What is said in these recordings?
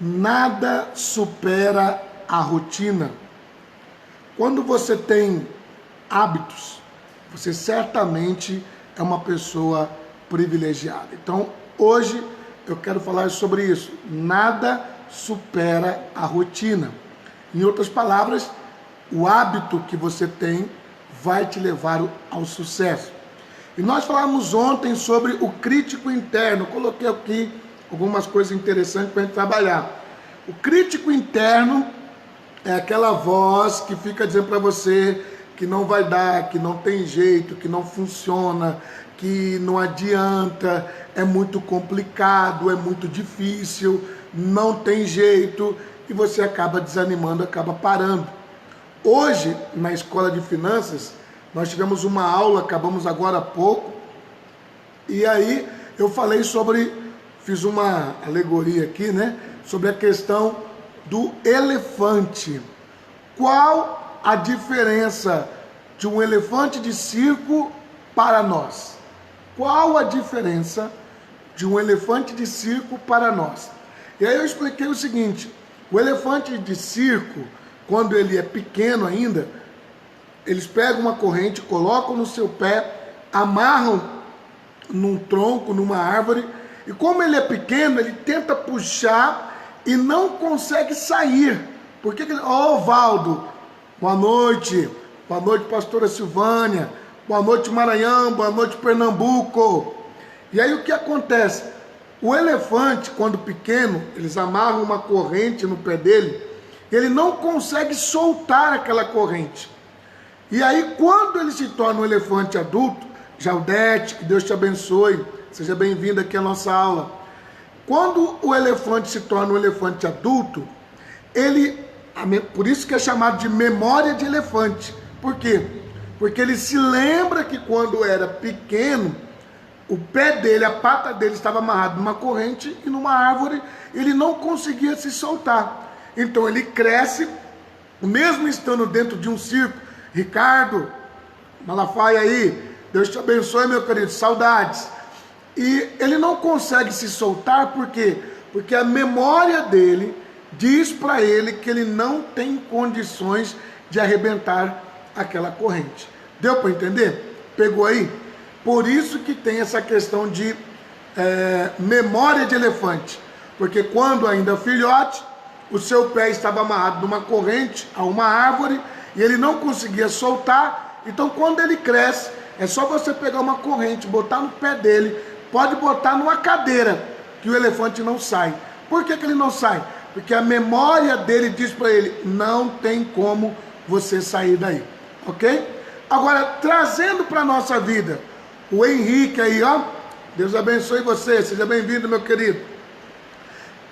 Nada supera a rotina. Quando você tem hábitos, você certamente é uma pessoa privilegiada. Então, hoje eu quero falar sobre isso. Nada supera a rotina. Em outras palavras, o hábito que você tem vai te levar ao sucesso. E nós falamos ontem sobre o crítico interno. Coloquei aqui algumas coisas interessantes para a gente trabalhar. O crítico interno é aquela voz que fica dizendo para você que não vai dar, que não tem jeito, que não funciona, que não adianta, é muito complicado, é muito difícil, não tem jeito, e você acaba desanimando, acaba parando. Hoje, na Escola de Finanças, nós tivemos uma aula, acabamos agora há pouco, e aí eu falei sobre, fiz uma alegoria aqui, né? Sobre a questão do elefante. Qual a diferença de um elefante de circo para nós? Qual a diferença de um elefante de circo para nós? E aí eu expliquei o seguinte: o elefante de circo, quando ele é pequeno ainda, eles pegam uma corrente, colocam no seu pé, amarram num tronco, numa árvore, e como ele é pequeno, ele tenta puxar e não consegue sair. Por que Ó, Valdo, boa noite, pastora Silvânia, boa noite Maranhão, boa noite Pernambuco. E aí o que acontece? O elefante, quando pequeno, eles amarram uma corrente no pé dele, ele não consegue soltar aquela corrente. E aí, quando ele se torna um elefante adulto, Jaldete, que Deus te abençoe, seja bem-vindo aqui à nossa aula. Quando o elefante se torna um elefante adulto, por isso que é chamado de memória de elefante. Por quê? Porque ele se lembra que quando era pequeno, o pé dele, a pata dele estava amarrado numa corrente e numa árvore, ele não conseguia se soltar. Então ele cresce, mesmo estando dentro de um circo. Ricardo Malafaia aí, Deus te abençoe, meu querido, saudades. E ele não consegue se soltar, por quê? Porque a memória dele diz para ele que ele não tem condições de arrebentar aquela corrente. Deu para entender? Pegou aí? Por isso que tem essa questão de memória de elefante. Porque quando ainda filhote, o seu pé estava amarrado numa corrente a uma árvore e ele não conseguia soltar. Então quando ele cresce, é só você pegar uma corrente, botar no pé dele, pode botar numa cadeira, que o elefante não sai. Por que ele não sai? Porque a memória dele diz para ele, não tem como você sair daí, ok? Agora, trazendo para a nossa vida, o Henrique aí, ó, Deus abençoe você, seja bem-vindo, meu querido.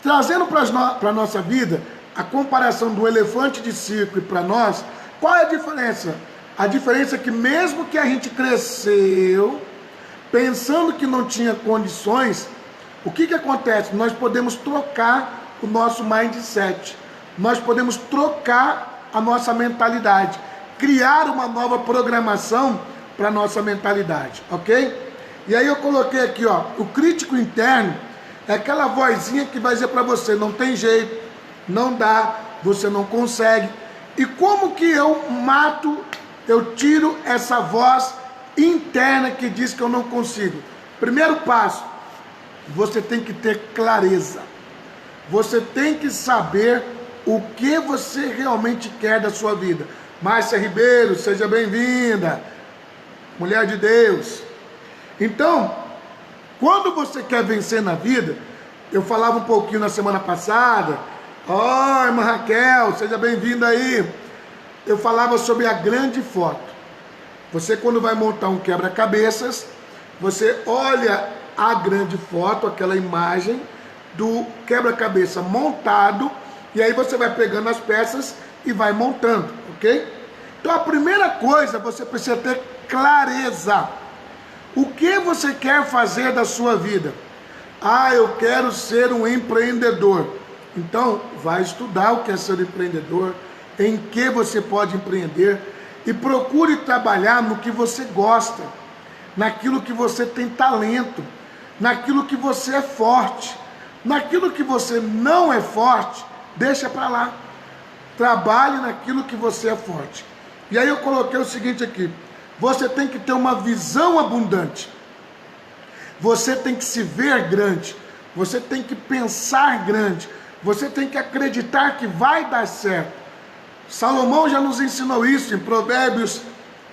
Trazendo para a nossa vida, a comparação do elefante de circo e para nós, qual é a diferença? A diferença é que mesmo que a gente cresceu, pensando que não tinha condições, o que acontece? Nós podemos trocar o nosso mindset, nós podemos trocar a nossa mentalidade, criar uma nova programação para a nossa mentalidade, ok? E aí eu coloquei aqui, ó, o crítico interno é aquela vozinha que vai dizer para você, não tem jeito, não dá, você não consegue. E como que eu tiro essa voz interna que diz que eu não consigo? Primeiro passo, você tem que ter clareza. Você tem que saber o que você realmente quer da sua vida. Márcia Ribeiro, seja bem-vinda. Mulher de Deus. Então, quando você quer vencer na vida, eu falava um pouquinho na semana passada. Ó, irmã Raquel, seja bem-vinda aí. Eu falava sobre a grande foto. Você, quando vai montar um quebra-cabeças, você olha a grande foto, aquela imagem do quebra-cabeça montado, e aí você vai pegando as peças e vai montando, ok? Então a primeira coisa, você precisa ter clareza. O que você quer fazer da sua vida? Ah, eu quero ser um empreendedor. Então, vai estudar o que é ser empreendedor, em que você pode empreender, e procure trabalhar no que você gosta, naquilo que você tem talento, naquilo que você é forte. Naquilo que você não é forte, deixa para lá. Trabalhe naquilo que você é forte. E aí eu coloquei o seguinte aqui: você tem que ter uma visão abundante. Você tem que se ver grande. Você tem que pensar grande. Você tem que acreditar que vai dar certo. Salomão já nos ensinou isso em Provérbios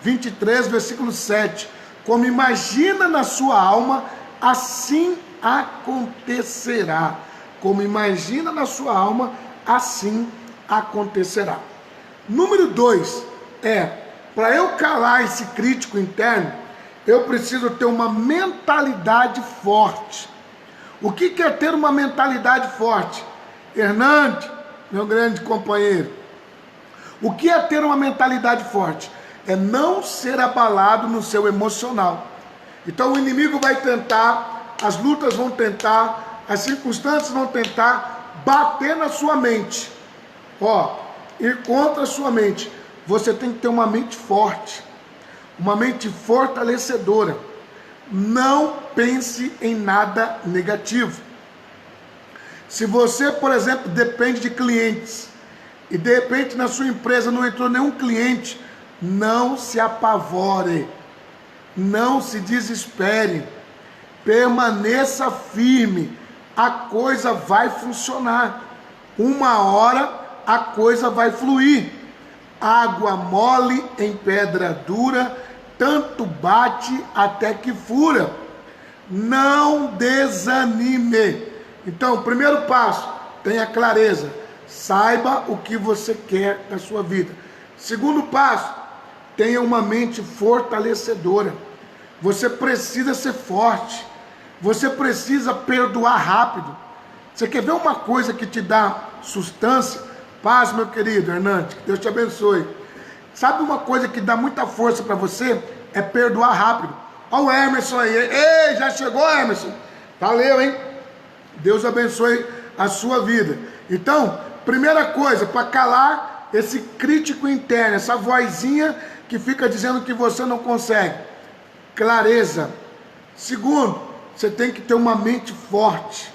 23, versículo 7. Como imagina na sua alma, assim acontecerá. Como imagina na sua alma, assim acontecerá. Número 2 para eu calar esse crítico interno, eu preciso ter uma mentalidade forte. O que é ter uma mentalidade forte? Hernandes, meu grande companheiro, o que é ter uma mentalidade forte? É não ser abalado no seu emocional. Então o inimigo vai tentar, as lutas vão tentar, as circunstâncias vão tentar bater na sua mente. Ir contra a sua mente. Você tem que ter uma mente forte, uma mente fortalecedora. Não pense em nada negativo. Se você, por exemplo, depende de clientes, e de repente na sua empresa não entrou nenhum cliente, não se apavore, não se desespere, permaneça firme, a coisa vai funcionar. Uma hora a coisa vai fluir. Água mole em pedra dura, tanto bate até que fura. Não desanime. Então, primeiro passo, tenha clareza. Saiba o que você quer da sua vida. Segundo passo, tenha uma mente fortalecedora. Você precisa ser forte. Você precisa perdoar rápido. Você quer ver uma coisa que te dá sustância? Paz, meu querido Hernandes, que Deus te abençoe. Sabe uma coisa que dá muita força para você? É perdoar rápido. Olha o Emerson aí. Ei, já chegou, Emerson? Valeu, hein? Deus abençoe a sua vida. Então, primeira coisa, para calar esse crítico interno, essa vozinha que fica dizendo que você não consegue. Clareza. Segundo, você tem que ter uma mente forte.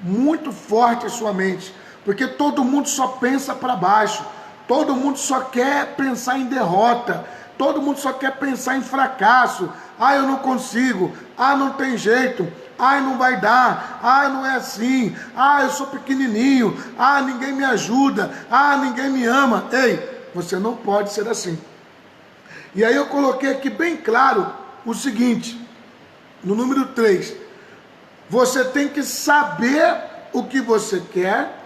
Muito forte a sua mente. Porque todo mundo só pensa para baixo. Todo mundo só quer pensar em derrota. Todo mundo só quer pensar em fracasso. Eu não consigo. Não tem jeito. Não vai dar. Não é assim. Eu sou pequenininho. Ninguém me ajuda. Ninguém me ama. Ei, você não pode ser assim. E aí eu coloquei aqui bem claro o seguinte. No número 3. Você tem que saber o que você quer.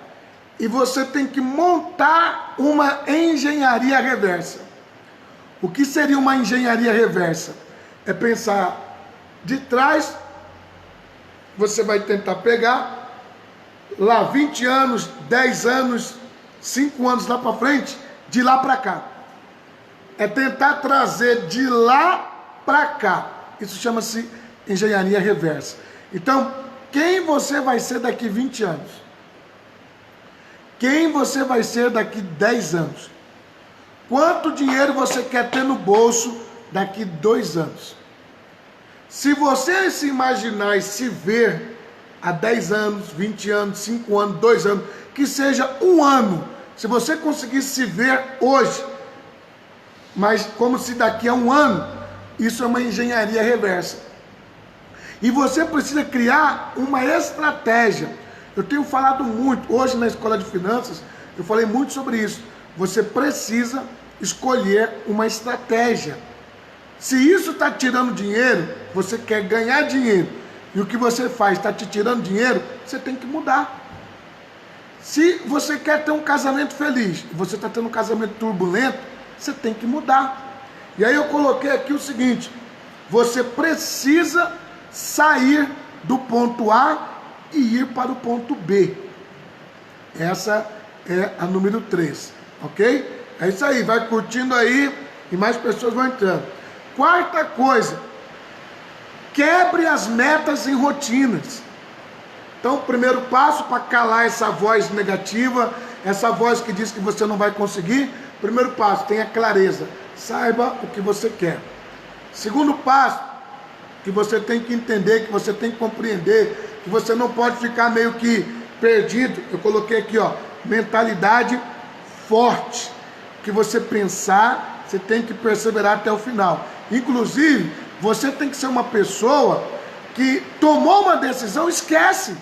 E você tem que montar uma engenharia reversa. O que seria uma engenharia reversa? É pensar de trás, você vai tentar pegar lá 20 anos, 10 anos, 5 anos lá para frente, de lá para cá. É tentar trazer de lá para cá. Isso chama-se engenharia reversa. Então, quem você vai ser daqui 20 anos? Quem você vai ser daqui 10 anos? Quanto dinheiro você quer ter no bolso daqui 2 anos? Se você se imaginar e se ver há 10 anos, 20 anos, 5 anos, 2 anos, que seja 1 ano, se você conseguir se ver hoje, mas como se daqui a 1 ano, isso é uma engenharia reversa. E você precisa criar uma estratégia. Eu tenho falado muito, hoje na Escola de Finanças, eu falei muito sobre isso. Você precisa escolher uma estratégia. Se isso está tirando dinheiro, você quer ganhar dinheiro, e o que você faz está te tirando dinheiro, você tem que mudar. Se você quer ter um casamento feliz, e você está tendo um casamento turbulento, você tem que mudar. E aí eu coloquei aqui o seguinte, você precisa sair do ponto A e ir para o ponto B. Essa é a número 3, ok? É isso aí, vai curtindo aí e mais pessoas vão entrando. Quarta coisa, quebre as metas em rotinas. Então, o primeiro passo para calar essa voz negativa, essa voz que diz que você não vai conseguir, primeiro passo, tenha clareza, saiba o que você quer. Segundo passo, que você tem que entender, que você tem que compreender, que você não pode ficar meio que perdido, eu coloquei aqui, ó, mentalidade forte. Que você pensar, você tem que perseverar até o final. Inclusive, você tem que ser uma pessoa que tomou uma decisão, esquece.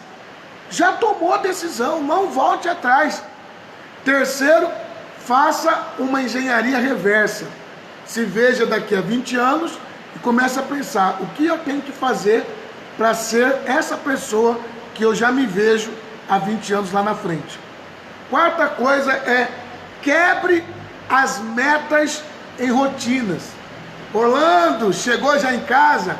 Já tomou a decisão, não volte atrás. Terceiro, faça uma engenharia reversa. Se veja daqui a 20 anos e comece a pensar, o que eu tenho que fazer para ser essa pessoa que eu já me vejo há 20 anos lá na frente. Quarta coisa é, quebre as metas em rotinas. Orlando, chegou já em casa?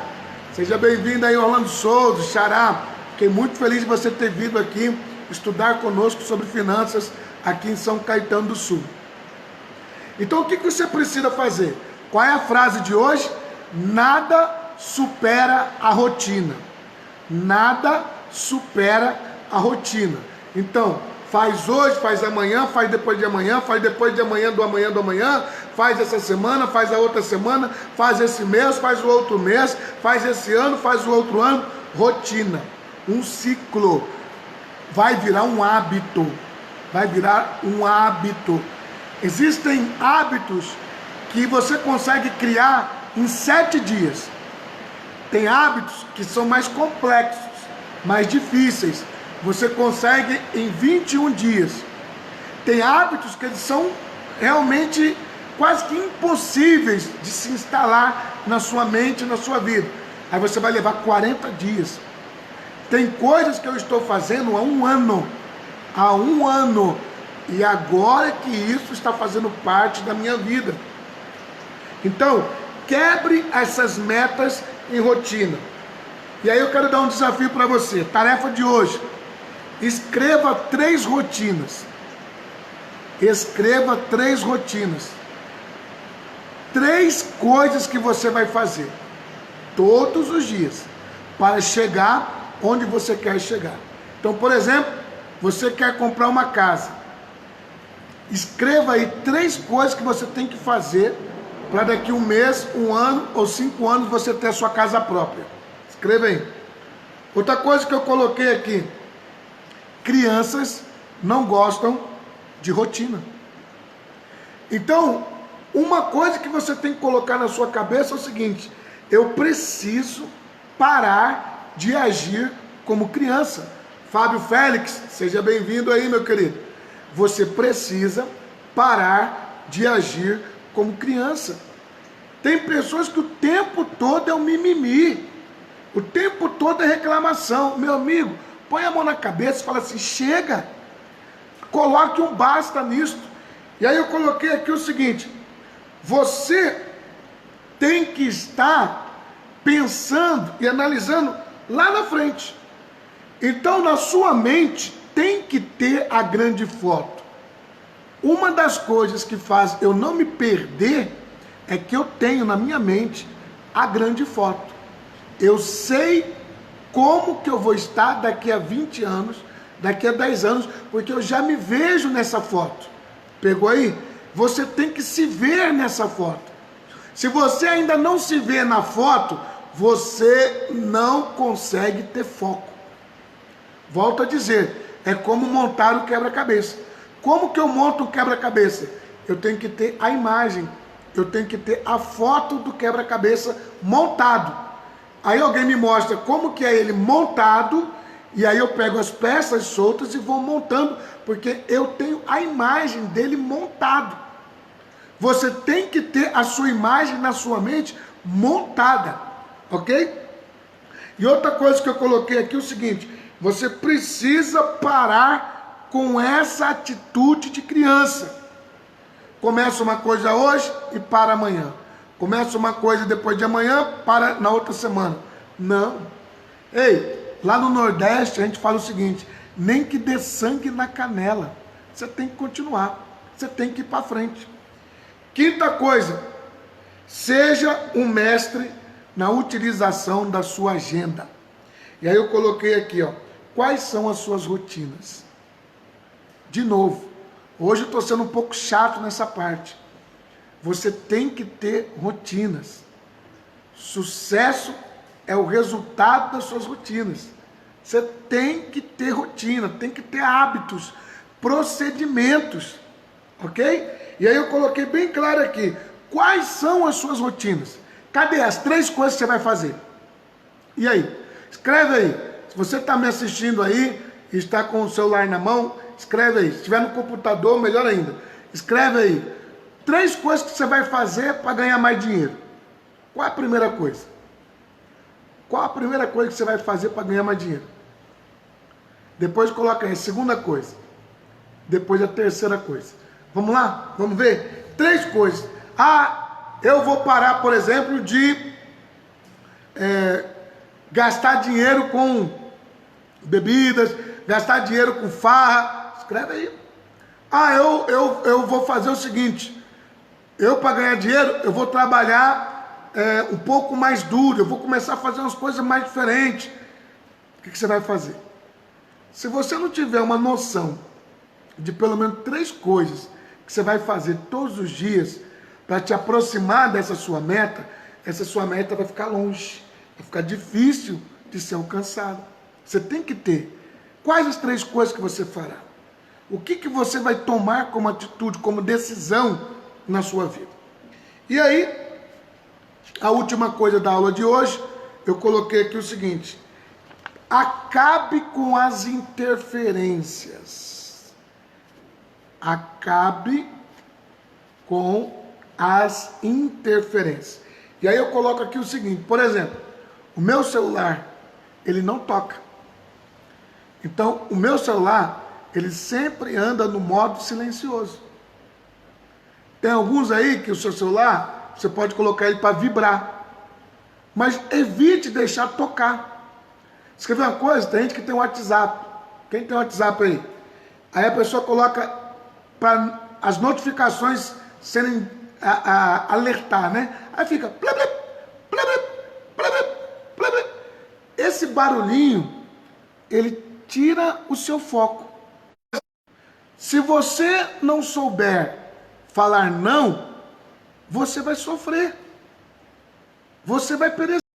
Seja bem-vindo aí, Orlando Souza, Xará. Fiquei muito feliz de você ter vindo aqui estudar conosco sobre finanças aqui em São Caetano do Sul. Então o que você precisa fazer? Qual é a frase de hoje? Nada supera a rotina. Nada supera a rotina. Então, faz hoje, faz amanhã, faz depois de amanhã, faz depois de amanhã, do amanhã, faz essa semana, faz a outra semana, faz esse mês, faz o outro mês, faz esse ano, faz o outro ano. Rotina, um ciclo, vai virar um hábito, vai virar um hábito. Existem hábitos que você consegue criar em 7 dias. Tem hábitos que são mais complexos, mais difíceis. Você consegue em 21 dias. Tem hábitos que eles são realmente quase que impossíveis de se instalar na sua mente, na sua vida. Aí você vai levar 40 dias. Tem coisas que eu estou fazendo há um ano. Há um ano. E agora que isso está fazendo parte da minha vida. Então, quebre essas metas em rotina. E aí eu quero dar um desafio para você. Tarefa de hoje. Escreva 3 rotinas. Escreva 3 rotinas. 3 coisas que você vai fazer todos os dias para chegar onde você quer chegar. Então, por exemplo, você quer comprar uma casa. Escreva aí 3 coisas que você tem que fazer para daqui 1 mês, 1 ano ou 5 anos você ter a sua casa própria. Escreva aí. Outra coisa que eu coloquei aqui. Crianças não gostam de rotina. Então, uma coisa que você tem que colocar na sua cabeça é o seguinte: eu preciso parar de agir como criança. Fábio Félix, seja bem-vindo aí, meu querido. Você precisa parar de agir como criança. Tem pessoas que o tempo todo é um mimimi. O tempo todo é reclamação. Meu amigo, põe a mão na cabeça e fala assim, chega. Coloque um basta nisso. E aí eu coloquei aqui o seguinte: você tem que estar pensando e analisando lá na frente. Então, na sua mente, tem que ter a grande foto. Uma das coisas que faz eu não me perder é que eu tenho na minha mente a grande foto. Eu sei como que eu vou estar daqui a 20 anos, daqui a 10 anos, porque eu já me vejo nessa foto. Pegou aí? Você tem que se ver nessa foto. Se você ainda não se vê na foto, você não consegue ter foco. Volto a dizer, é como montar o quebra-cabeça. Como que eu monto o quebra-cabeça? Eu tenho que ter a imagem, eu tenho que ter a foto do quebra-cabeça montado. Aí alguém me mostra como que é ele montado, e aí eu pego as peças soltas e vou montando, porque eu tenho a imagem dele montado. Você tem que ter a sua imagem na sua mente montada, ok? E outra coisa que eu coloquei aqui é o seguinte: você precisa parar com essa atitude de criança. Começa uma coisa hoje e para amanhã. Começa uma coisa depois de amanhã, para na outra semana. Não. Ei, lá no Nordeste a gente fala o seguinte: nem que dê sangue na canela. Você tem que continuar. Você tem que ir para frente. Quinta coisa: seja um mestre na utilização da sua agenda. E aí eu coloquei aqui, ó, quais são as suas rotinas? De novo, hoje eu estou sendo um pouco chato nessa parte. Você tem que ter rotinas. Sucesso é o resultado das suas rotinas. Você tem que ter rotina, tem que ter hábitos, procedimentos, ok? E aí eu coloquei bem claro aqui, quais são as suas rotinas? Cadê as 3 coisas que você vai fazer? E aí? Escreve aí. Se você está me assistindo aí e está com o celular na mão, escreve aí. Se estiver no computador, melhor ainda. Escreve aí. 3 coisas que você vai fazer para ganhar mais dinheiro. Qual a primeira coisa? Qual a primeira coisa que você vai fazer para ganhar mais dinheiro? Depois coloca aí a segunda coisa. Depois a terceira coisa. Vamos lá? Vamos ver? 3 coisas. Ah, eu vou parar, por exemplo, de gastar dinheiro com bebidas, gastar dinheiro com farra. Escreve aí. Ah, eu vou fazer o seguinte. Eu, para ganhar dinheiro, eu vou trabalhar um pouco mais duro. Eu vou começar a fazer umas coisas mais diferentes. O que você vai fazer? Se você não tiver uma noção de pelo menos 3 coisas que você vai fazer todos os dias para te aproximar dessa sua meta, essa sua meta vai ficar longe, vai ficar difícil de ser alcançada. Você tem que ter. Quais as 3 coisas que você fará? O que você vai tomar como atitude, como decisão na sua vida? E aí, a última coisa da aula de hoje, eu coloquei aqui o seguinte: acabe com as interferências. Acabe com as interferências. E aí eu coloco aqui o seguinte, por exemplo, o meu celular, ele não toca. Então, o meu celular, ele sempre anda no modo silencioso. Tem alguns aí que o seu celular, você pode colocar ele para vibrar. Mas evite deixar tocar. Escrever uma coisa, tem gente que tem um WhatsApp. Quem tem um WhatsApp aí? Aí a pessoa coloca para as notificações serem alertar, né? Aí fica blá, blá, blá, blá, blá, blá, blá. Esse barulhinho, ele tira o seu foco. Se você não souber falar não, você vai sofrer. Você vai perecer.